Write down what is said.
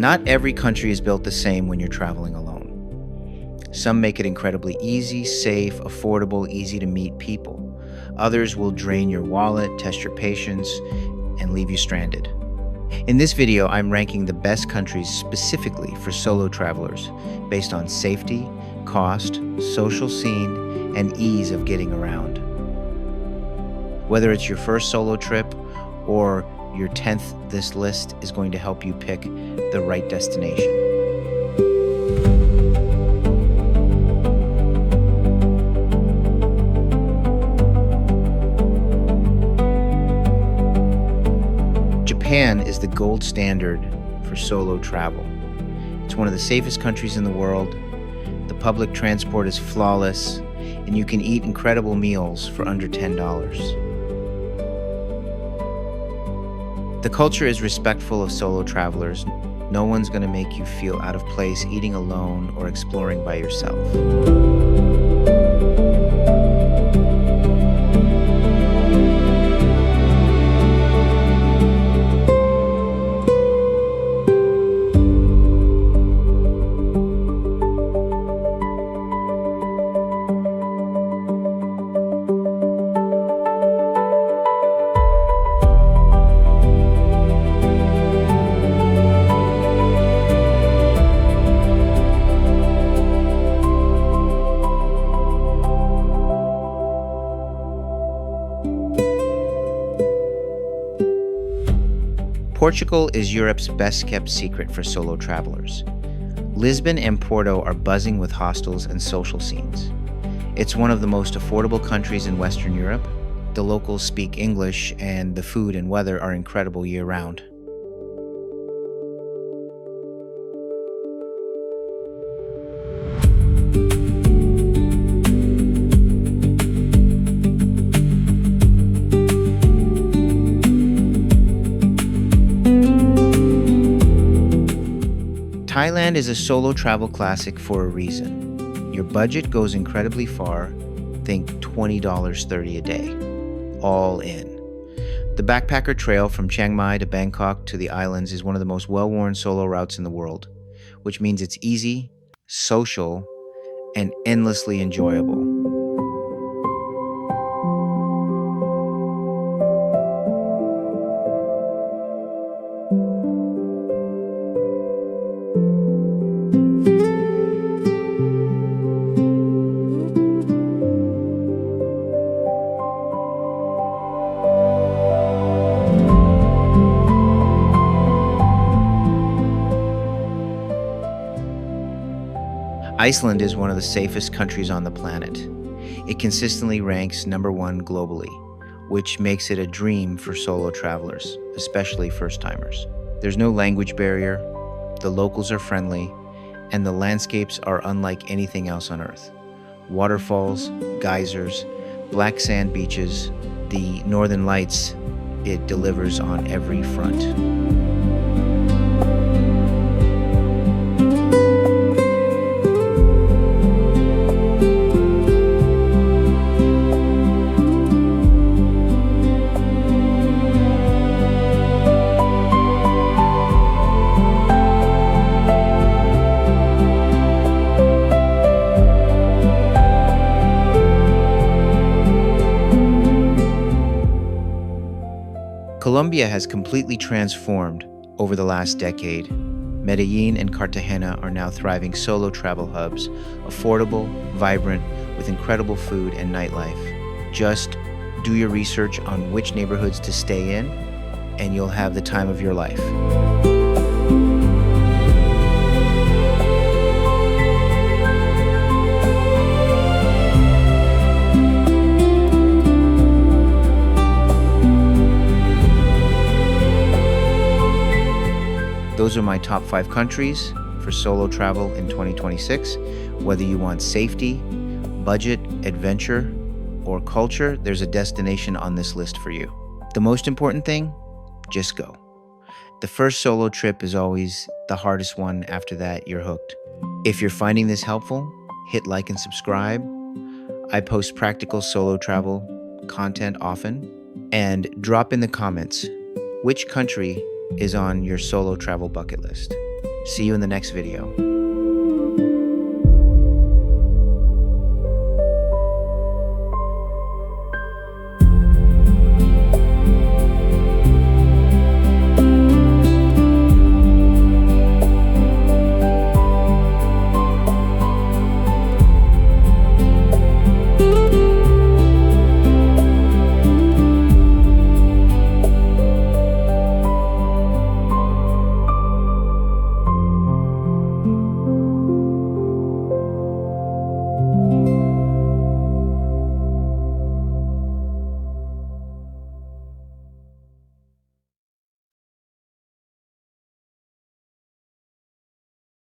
Not every country is built the same when you're traveling alone. Some make it incredibly easy, safe, affordable, easy to meet people. Others will drain your wallet, test your patience, and leave you stranded. In this video, I'm ranking the best countries specifically for solo travelers based on safety, cost, social scene, and ease of getting around. Whether it's your first solo trip or your 10th, this list is going to help you pick the right destination. Japan is the gold standard for solo travel. It's one of the safest countries in the world. The public transport is flawless, and you can eat incredible meals for under $10. The culture is respectful of solo travelers. No one's going to make you feel out of place eating alone or exploring by yourself. Portugal is Europe's best-kept secret for solo travelers. Lisbon and Porto are buzzing with hostels and social scenes. It's one of the most affordable countries in Western Europe. The locals speak English, and the food and weather are incredible year-round. Thailand is a solo travel classic for a reason. Your budget goes incredibly far, think $20, $30 a day, all in. The backpacker trail from Chiang Mai to Bangkok to the islands is one of the most well-worn solo routes in the world, which means it's easy, social, and endlessly enjoyable. Iceland is one of the safest countries on the planet. It consistently ranks #1 globally, which makes it a dream for solo travelers, especially first-timers. There's no language barrier, the locals are friendly, and the landscapes are unlike anything else on Earth. Waterfalls, geysers, black sand beaches, the Northern Lights, it delivers on every front. Colombia has completely transformed over the last decade. Medellin and Cartagena are now thriving solo travel hubs, affordable, vibrant, with incredible food and nightlife. Just do your research on which neighborhoods to stay in, and you'll have the time of your life. Those are my top 5 countries for solo travel in 2026. Whether you want safety, budget, adventure, or culture, there's a destination on this list for you. The most important thing, just go. The first solo trip is always the hardest one. After that, you're hooked. If you're finding this helpful, hit like and subscribe. I post practical solo travel content often. And drop in the comments which country is on your solo travel bucket list. See you in the next video.